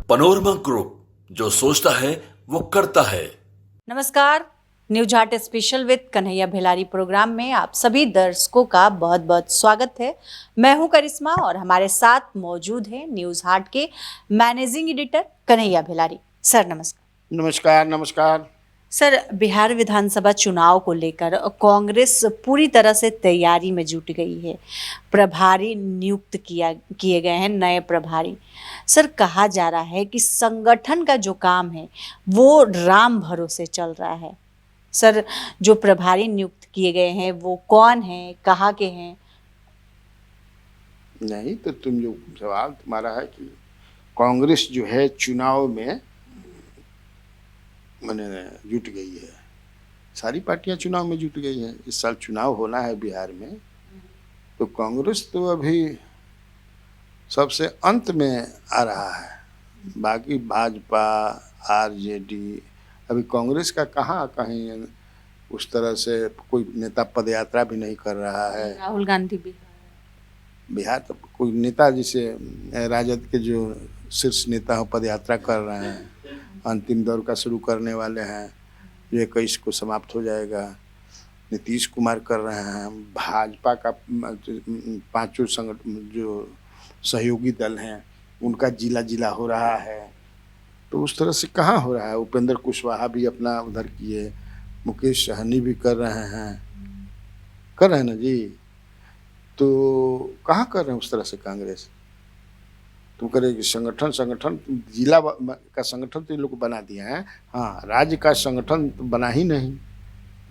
Panorama group, जो सोचता है वो करता है। नमस्कार, news haat special with Kanhaiya Bhilari programme में आप सभी दर्शकों का बहुत बहुत स्वागत है। मैं हूं करिश्मा और हमारे साथ मौजूद है न्यूज हाट के मैनेजिंग एडिटर कन्हैया भिलारी। सर नमस्कार। नमस्कार। नमस्कार सर, बिहार विधानसभा चुनाव को लेकर कांग्रेस पूरी तरह से तैयारी में जुट गई है। प्रभारी नियुक्त किए गए हैं, नए प्रभारी। सर, कहा जा रहा है कि संगठन का जो काम है वो राम भरोसे चल रहा है। सर, जो प्रभारी नियुक्त किए गए हैं वो कौन हैं, कहाँ के हैं? नहीं तो तुम जो सवाल तुम्हारा है कि कांग्रेस जो है चुनाव में मैंने जुट गई है। सारी पार्टियां चुनाव में जुट गई हैं। इस साल चुनाव होना है बिहार में, तो कांग्रेस तो अभी सबसे अंत में आ रहा है। बाकी भाजपा, आरजेडी, अभी कांग्रेस का कहाँ कहीं उस तरह से कोई नेता पदयात्रा भी नहीं कर रहा है। राहुल गांधी बिहार तो कोई नेता जिसे राजद के जो शीर्ष नेता हो पदयात्रा कर रहे हैं, अंतिम दौर का शुरू करने वाले हैं। ये 21 को समाप्त हो जाएगा। नीतीश कुमार कर रहे हैं। भाजपा का पांचों संगठन जो सहयोगी दल हैं उनका जिला जिला हो रहा है। तो उस तरह से कहाँ हो रहा है। उपेंद्र कुशवाहा भी अपना उधर किए, मुकेश सहनी भी कर रहे हैं ना जी। तो कहाँ कर रहे हैं उस तरह से कांग्रेस। तुम करेगी संगठन जिला का संगठन तो ये लोग बना दिया है। हाँ, राज्य का संगठन तो बना ही नहीं।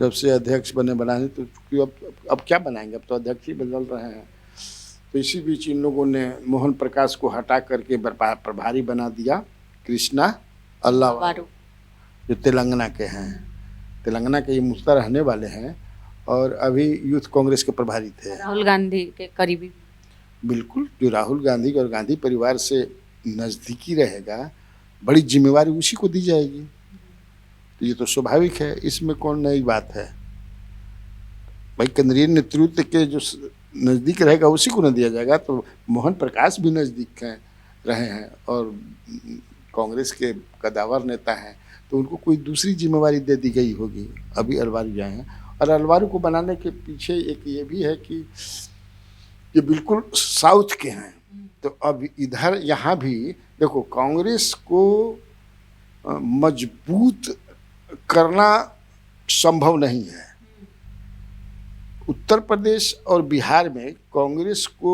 जब से अध्यक्ष बना नहीं तो अब क्या बनाएंगे। अब तो अध्यक्ष ही बदल रहे हैं। तो इसी बीच इन लोगों ने मोहन प्रकाश को हटा करके प्रभारी बना दिया कृष्णा अल्लावारू, जो तेलंगाना के हैं। तेलंगाना के ये मुस्ता रहने वाले हैं और अभी यूथ कांग्रेस के प्रभारी थे। राहुल गांधी के करीबी। बिल्कुल, जो राहुल गांधी और गांधी परिवार से नज़दीकी रहेगा, बड़ी जिम्मेवारी उसी को दी जाएगी। तो ये तो स्वाभाविक है, इसमें कौन नई बात है भाई। केंद्रीय नेतृत्व के जो नज़दीक रहेगा उसी को न दिया जाएगा। तो मोहन प्रकाश भी नज़दीक रहे हैं और कांग्रेस के कदावर नेता हैं, तो उनको कोई दूसरी जिम्मेवारी दे दी गई होगी। अभी अलवारू जाए हैं और अलवारू को बनाने के पीछे एक ये भी है कि ये बिल्कुल साउथ के हैं। तो अब इधर यहाँ भी देखो, कांग्रेस को मजबूत करना संभव नहीं है। उत्तर प्रदेश और बिहार में कांग्रेस को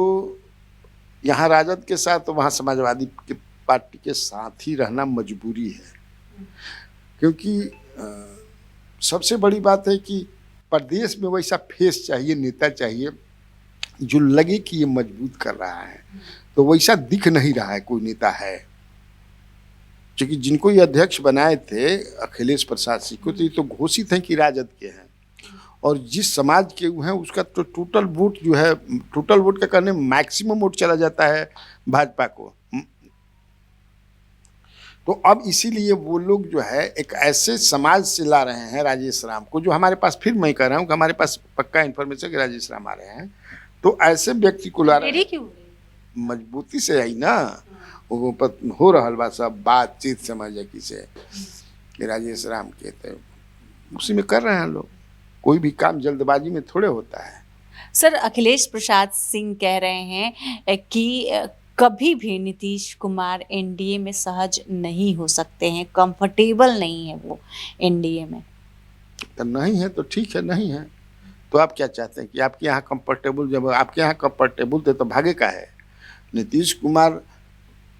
यहाँ राजद के साथ तो वहाँ समाजवादी के पार्टी के साथ ही रहना मजबूरी है। क्योंकि सबसे बड़ी बात है कि प्रदेश में वैसा फेस चाहिए, नेता चाहिए जो लगे कि ये मजबूत कर रहा है। तो वैसा दिख नहीं रहा है कोई नेता है। क्योंकि जिनको ये अध्यक्ष बनाए थे अखिलेश प्रसाद सिंह को, तो ये तो घोषित हैं कि राजद के हैं और जिस समाज के हैं उसका तो टोटल वोट जो है, टोटल वोट का करने मैक्सिमम वोट चला जाता है भाजपा को। तो अब इसीलिए वो लोग जो है एक ऐसे समाज से ला रहे हैं राजेश राम को, जो हमारे पास, फिर मैं कह रहा हूँ कि हमारे पास पक्का इन्फॉर्मेशन कि राजेश राम आ रहे हैं। तो ऐसे व्यक्ति को ला रहे हैं। मजबूती से आई ना, वो हो रहा बा सब बातचीत समझ से कि राजेश राम के, तो उसी में कर रहे हैं लोग। कोई भी काम जल्दबाजी में थोड़े होता है। सर, अखिलेश प्रसाद सिंह कह रहे हैं कि कभी भी नीतीश कुमार एनडीए में सहज नहीं हो सकते हैं, कंफर्टेबल नहीं है वो एनडीए में। तो नहीं है तो ठीक है, नहीं है तो आप क्या चाहते हैं कि आपके यहाँ कंफर्टेबल, जब आपके यहाँ कंफर्टेबल थे तो भागे का है। नीतीश कुमार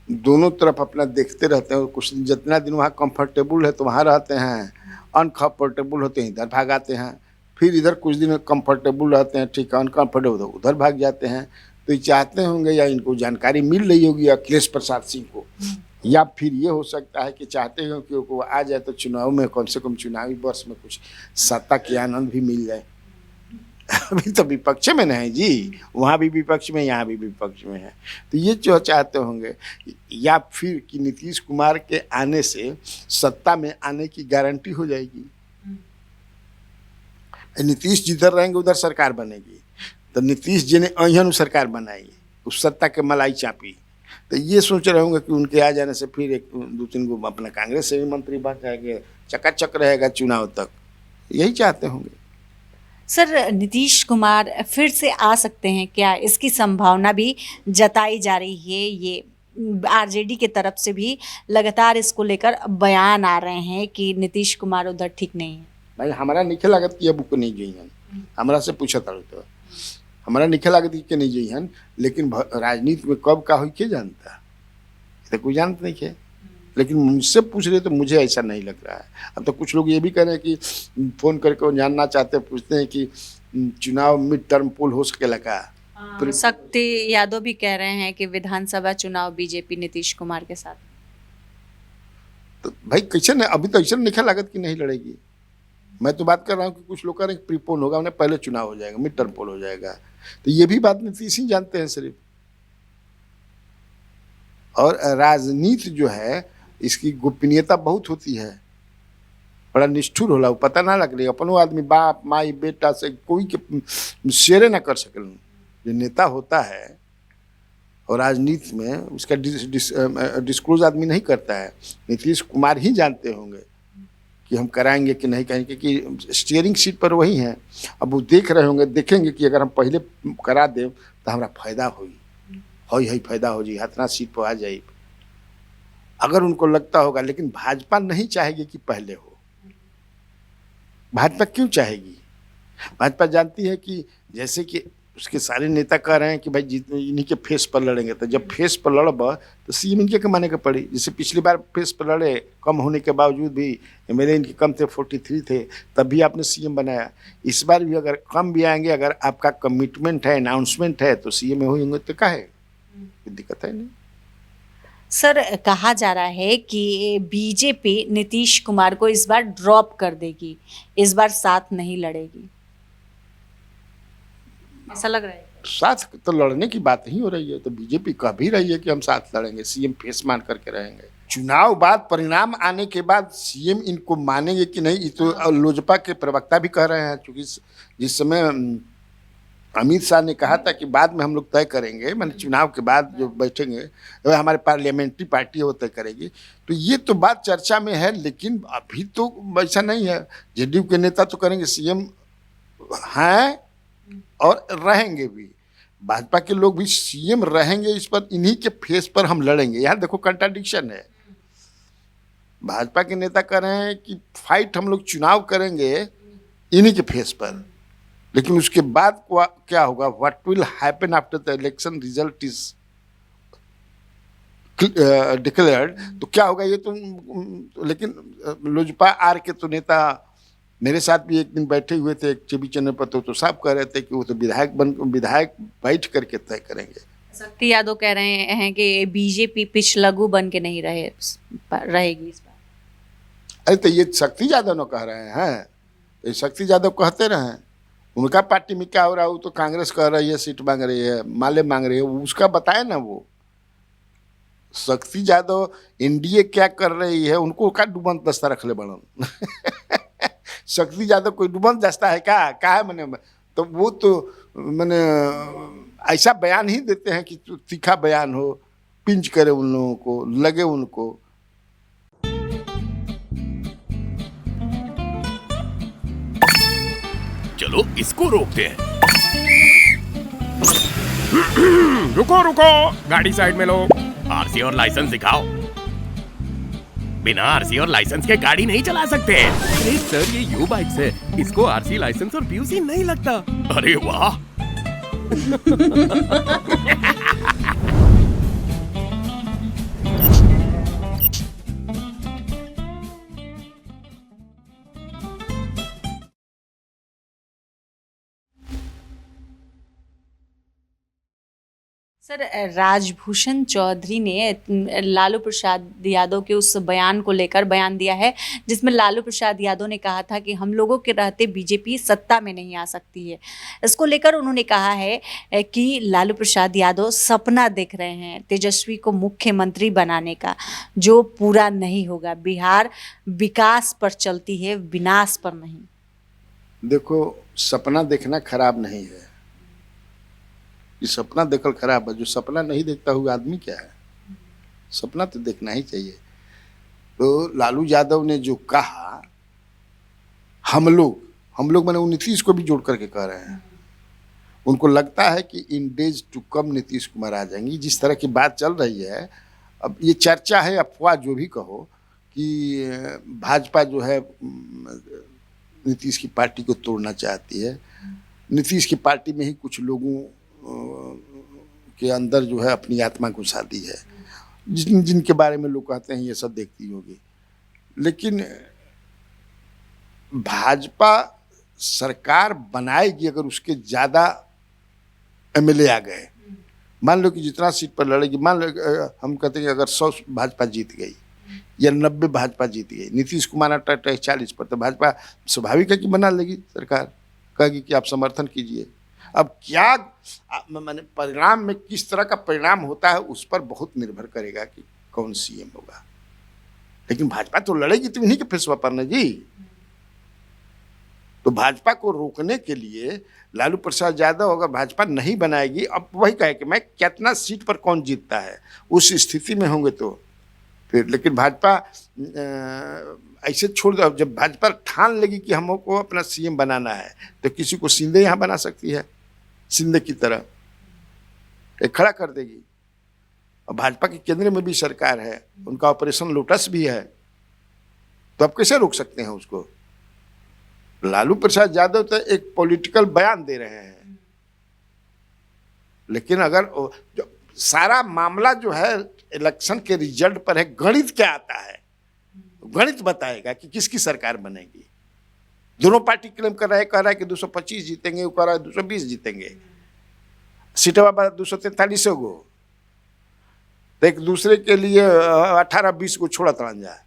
दोनों तरफ अपना देखते रहते हैं। कुछ जितना दिन वहाँ कंफर्टेबल है तो वहाँ रहते हैं, अनकंफर्टेबल होते हैं इधर भाग आते हैं, फिर इधर कुछ दिन कंफर्टेबल रहते हैं, ठीक है, अनकंफर्टेबल उधर भाग जाते हैं। तो ये चाहते होंगे या इनको जानकारी मिल रही होगी अखिलेश प्रसाद सिंह को, या फिर ये हो सकता है कि चाहते हो कि वो आ जाए तो चुनाव में कम से कम चुनावी वर्ष में कुछ सत्ता के आनंद भी मिल जाए। अभी तो विपक्ष में नहीं जी, वहाँ भी विपक्ष में, यहाँ भी विपक्ष में है। तो ये जो चाहते होंगे, या फिर कि नीतीश कुमार के आने से सत्ता में आने की गारंटी हो जाएगी। नीतीश जिधर रहेंगे उधर सरकार बनेगी। तो नीतीश जी ने अहन सरकार बनाई, उस सत्ता के मलाई चापी। तो ये सोच रहे होंगे कि उनके आ जाने से फिर एक दो तीन को अपना कांग्रेस से भी मंत्री बन जाएंगे, चकाचक रहेगा चुनाव तक, यही चाहते होंगे। सर नीतीश कुमार फिर से आ सकते हैं क्या, इसकी संभावना भी जताई जा रही है। ये आरजेडी के तरफ से भी लगातार इसको लेकर बयान आ रहे हैं कि नीतीश कुमार उधर ठीक नहीं है। भाई हमारा निखे लागत की बुक नहीं गई हन, हमरा से पूछा था तो हमारा निखे लागत के नहीं गई हन, लेकिन राजनीति में कब का हुई के जानता, तो कोई जानता नहीं है। लेकिन मुझसे पूछ रहे तो मुझे ऐसा नहीं लग रहा है। अब तो कुछ लोग ये भी कह रहे हैं कि फ़ोन करके वो जानना चाहते हैं, पूछते हैं कि चुनाव मिड टर्म पोल हो सकेला का। शक्ति यादव भी कह रहे हैं कि विधानसभा चुनाव बीजेपी नीतीश कुमार के साथ। तो भाई कैसे नहीं, अभी तो ऐसा नहीं लागत कि नहीं लड़ेगी। मैं तो बात कर रहा हूँ कि कुछ लोग कह रहे हैं प्रीपोल होगा, उन्हें पहले चुनाव हो जाएगा, मिड टर्म पोल हो जाएगा। तो ये भी बात नीतीश ही जानते हैं सिर्फ। और राजनीति जो है इसकी गोपनीयता बहुत होती है, बड़ा निष्ठुर होला, वो पता ना लग रही। अपनो आदमी बाप माई बेटा से कोई के शेयर ना कर सकल। जो नेता होता है और राजनीति में उसका डिस्क्लोज आदमी नहीं करता है। नीतीश कुमार ही जानते होंगे कि हम कराएंगे कि नहीं कराएंगे, क्योंकि स्टीयरिंग सीट पर वही हैं। अब वो देख रहे होंगे, देखेंगे कि अगर हम पहले करा दें तो हमारा फायदा होई फायदा हो जी, हतना सीट पर आ जाए, अगर उनको लगता होगा। लेकिन भाजपा नहीं चाहेगी कि पहले हो। भाजपा क्यों चाहेगी? भाजपा जानती है कि जैसे कि उसके सारे नेता कह रहे हैं कि भाई इन्हीं के फेस पर लड़ेंगे, तो जब फेस पर लड़ब तो सीएम इनके कमाने का पड़ी। जैसे पिछली बार फेस पर लड़े, कम होने के बावजूद भी, एमएलए इनके कम थे, 43 थे, तब भी आपने सीएम बनाया। इस बार भी अगर कम भी आएंगे, अगर आपका कमिटमेंट है, अनाउंसमेंट है, तो सीएम होंगे, तो क्या है, कोई दिक्कत है नहीं। सर कहा जा रहा है कि बीजेपी नीतीश कुमार को इस बार ड्रॉप कर देगी, इस बार साथ नहीं लड़ेगी, ऐसा लग रहा है। साथ तो लड़ने की बात ही हो रही है, तो बीजेपी कह भी रही है कि हम साथ लड़ेंगे, सीएम फेस मान करके रहेंगे। चुनाव बाद परिणाम आने के बाद सीएम इनको मानेंगे कि नहीं, ये तो लोजपा के प्रवक्ता भी कह रहे हैं। क्योंकि जिस समय अमित शाह ने कहा था कि बाद में हम लोग तय करेंगे, मैंने चुनाव के बाद जो बैठेंगे तो हमारे पार्लियामेंट्री पार्टी है वो तय करेगी, तो ये तो बात चर्चा में है। लेकिन अभी तो ऐसा नहीं है। जेडीयू के नेता तो करेंगे, सीएम हैं और रहेंगे भी। भाजपा के लोग भी सीएम रहेंगे, इस पर इन्हीं के फेस पर हम लड़ेंगे। यहाँ देखो कंट्राडिक्शन है। भाजपा के नेता कह रहे हैं कि फाइट हम लोग चुनाव करेंगे इन्हीं के फेस पर, लेकिन उसके बाद क्या होगा, what will happen after the election result is declared, तो क्या होगा ये तो। लेकिन लोजपा आर के तो नेता मेरे साथ भी एक दिन बैठे हुए थे एक टीवी चैनल पर, तो साफ कह रहे थे कि वो तो विधायक बैठ करके तय करेंगे। शक्ति यादव कह रहे हैं कि बीजेपी पिछलगू बन के नहीं रहेगी इस बार। अरे तो ये शक्ति यादव न कह रहे हैं, ये शक्ति यादव कहते रहे। उनका पार्टी में क्या हो रहा है, वो तो कांग्रेस कह रही है, सीट मांग रही है, माले मांग रही है, उसका बताए ना। वो शक्ति यादव एनडीए क्या कर रही है, उनको क्या डूबंत दस्ता रख ले बड़न। शक्ति यादव कोई डूबंत दस्ता है क्या है मैंने, तो वो तो मैंने ऐसा बयान ही देते हैं कि तीखा बयान हो, पिंच करे उन लोगों को, लगे उनको। चलो इसको रोकते हैं। रुको रुको, गाड़ी साइड में लो। आरसी और लाइसेंस दिखाओ। बिना आरसी और लाइसेंस के गाड़ी नहीं चला सकते। अरे सर, ये यू बाइक्स है, इसको आरसी लाइसेंस और पीयूसी नहीं लगता। अरे वाह। सर राजभूषण चौधरी ने लालू प्रसाद यादव के उस बयान को लेकर बयान दिया है, जिसमें लालू प्रसाद यादव ने कहा था कि हम लोगों के रहते बीजेपी सत्ता में नहीं आ सकती है। इसको लेकर उन्होंने कहा है कि लालू प्रसाद यादव सपना देख रहे हैं तेजस्वी को मुख्यमंत्री बनाने का, जो पूरा नहीं होगा। बिहार विकास पर चलती है, विनाश पर नहीं। देखो, सपना देखना खराब नहीं है, ये सपना देखल खराब है। जो सपना नहीं देखता हुआ आदमी क्या है, सपना तो देखना ही चाहिए। तो लालू यादव ने जो कहा, हम लोग मैंने नीतीश को भी जोड़ करके कह रहे हैं, उनको लगता है कि in days to come Nitish Kumar आ जाएंगी। जिस तरह की बात चल रही है, अब ये चर्चा है, अफवाह जो भी कहो, कि भाजपा जो है नीतीश की पार्टी को तोड़ना चाहती है। नीतीश की पार्टी में ही कुछ लोगों के अंदर जो है अपनी आत्मा घुसा दी है, जिनके बारे में लोग कहते हैं ये सब देखती होगी। लेकिन भाजपा सरकार बनाएगी अगर उसके ज़्यादा एमएलए आ गए। मान लो कि जितना सीट पर लड़ेगी, मान लो हम कहते हैं कि अगर 100 भाजपा जीत गई या 90 भाजपा जीत गई, नीतीश कुमार 40 पर, तो भाजपा स्वाभाविक है कि बना लेगी सरकार, कहेगी कि आप समर्थन कीजिए। अब क्या मैंने परिणाम में किस तरह का परिणाम होता है उस पर बहुत निर्भर करेगा कि कौन सीएम होगा। लेकिन भाजपा तो लड़ेगी तो इन्हीं के फैसला पर न जी। तो भाजपा को रोकने के लिए लालू प्रसाद यादव अगर भाजपा नहीं बनाएगी, अब वही कहे कि मैं कितना सीट पर कौन जीतता है, उस स्थिति में होंगे तो फिर। लेकिन भाजपा ऐसे छोड़ दो, जब भाजपा ठान लेगी कि हमको अपना सीएम बनाना है, तो किसी को शिंदे यहाँ बना सकती है, शिंदे की तरह एक खड़ा कर देगी। और भाजपा के केंद्र में भी सरकार है, उनका ऑपरेशन लोटस भी है, तो आप कैसे रोक सकते हैं उसको। लालू प्रसाद यादव तो एक पॉलिटिकल बयान दे रहे हैं, लेकिन अगर जो सारा मामला जो है इलेक्शन के रिजल्ट पर है, गणित क्या आता है, गणित बताएगा कि किसकी सरकार बनेगी। दोनों पार्टी क्लेम कर रहा है कि 225 जीतेंगे, वो कह रहा है 220 जीतेंगे, सीटवा 243 गो, तो एक दूसरे के लिए 18-20 को छोड़त रह जाए।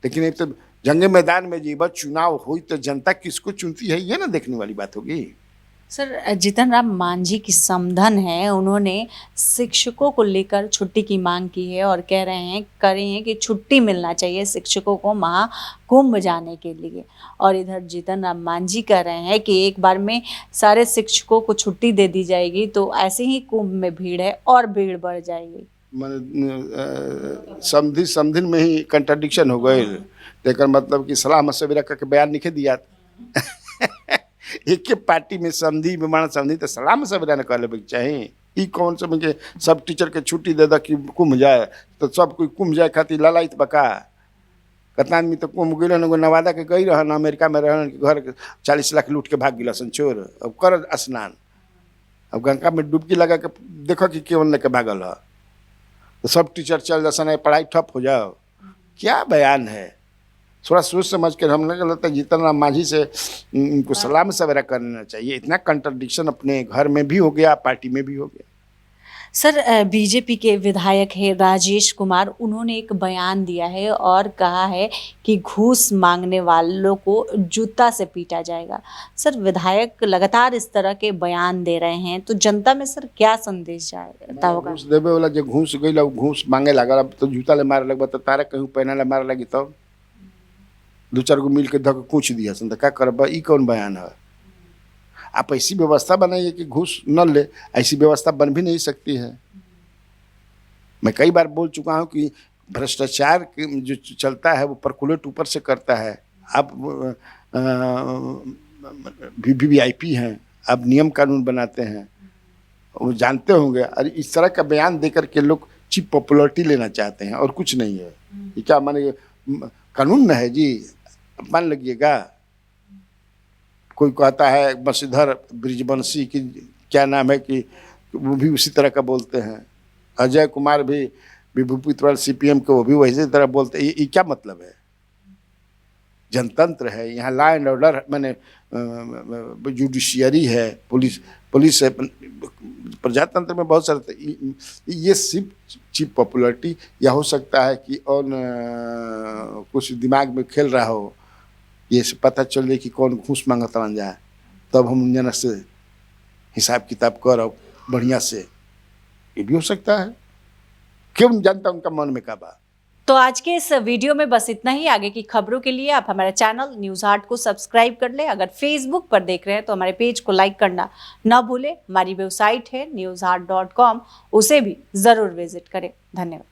लेकिन एक तो जंगे मैदान में जीवा चुनाव हुई तो जनता किसको चुनती है, ये ना देखने वाली बात होगी। सर, जीतन राम मांझी की समधन है, उन्होंने शिक्षकों को लेकर छुट्टी की मांग की है और कह रहे हैं कि छुट्टी मिलना चाहिए शिक्षकों को महाकुंभ जाने के लिए। और इधर जीतन राम मांझी कह रहे हैं कि एक बार में सारे शिक्षकों को छुट्टी दे दी जाएगी तो ऐसे ही कुंभ में भीड़ है और भीड़ बढ़ जाएगी। समधिन में ही कंट्राडिक्शन हो गए। लेकिन मतलब कि सलाह मशविरा करके बयान लिखे दिया एक के पार्टी में समझी विमान समझी तो सलाह मशविरा न कर ले चाहिए। ई कौन समझ के सब टीचर के छुट्टी दे दा कि कुंभ जाए, तो सब कोई कुंभ जाए खातिर ललाइत बका। कितना आदमी तो कुंभ गए, नवादा के गई रहन, अमेरिका में रहन, घर 40 लाख लूट के भाग गिला चोर। अब कर स्नान, अब गंगा में डुबकी लगा के देखो कि केवन लेके भागल है, तो सब टीचर चल जा, पढ़ाई ठप हो जाओ। क्या बयान है, थोड़ा सोच समझ कर। हमने लगता है जीतन राम मांझी से उनको सलाह मशविरा करना चाहिए। इतना कंट्राडिक्शन अपने घर में भी हो गया, पार्टी में भी हो गया। सर, बीजेपी के विधायक है राजेश कुमार, उन्होंने एक बयान दिया है और कहा है कि घूस मांगने वालों को जूता से पीटा जाएगा। सर, विधायक लगातार इस तरह के बयान दे रहे हैं, तो जनता में सर क्या संदेश जाता होगा। घूस देवे वाला जो घूस गई, घूस मांगे लगा, तो जूता ले मारे लग, तो तारा कहीं पहना ले मारे लगी, तब 2-4 गो मिल के धक कूच दिया सन, तो क्या करबा। ई कौन बयान है। आप ऐसी व्यवस्था बनाइए कि घूस न ले, ऐसी व्यवस्था बन भी नहीं सकती है। मैं कई बार बोल चुका हूं कि भ्रष्टाचार जो चलता है वो परकुलेट ऊपर से करता है। आप वीवीआईपी हैं, आप नियम कानून बनाते हैं, वो जानते होंगे। और इस तरह का बयान देकर के लोग चीप पॉपुलरिटी लेना चाहते हैं और कुछ नहीं है। ये क्या माने कानून न है जी, मान लगिएगा। कोई कहता है बंशीधर ब्रिजवंशी की क्या नाम है कि वो भी उसी तरह का बोलते हैं। अजय कुमार भी विभूपितवाल सीपीएम के, वो भी वैसे तरह बोलते हैं। ये क्या मतलब है। जनतंत्र है यहाँ, लॉ एंड ऑर्डर, मैंने जुडिशियरी है, पुलिस है, प्रजातंत्र में बहुत सारे। ये सिर्फ चीप पॉपुलरिटी, या हो सकता है कि और कुछ दिमाग में खेल रहा हो, ये से पता चल जाए कि कौन घूस मांगत बन जाए, तब हम जना से हिसाब किताब कर बढ़िया से। ये भी हो सकता है, क्यों जानता उनका मन में क्या बात। तो आज के इस वीडियो में बस इतना ही। आगे की खबरों के लिए आप हमारे चैनल न्यूज़ हाट को सब्सक्राइब कर लें। अगर फेसबुक पर देख रहे हैं तो हमारे पेज को लाइक करना ना भूलें। हमारी वेबसाइट है newsheart.com, उसे भी ज़रूर विजिट करें। धन्यवाद।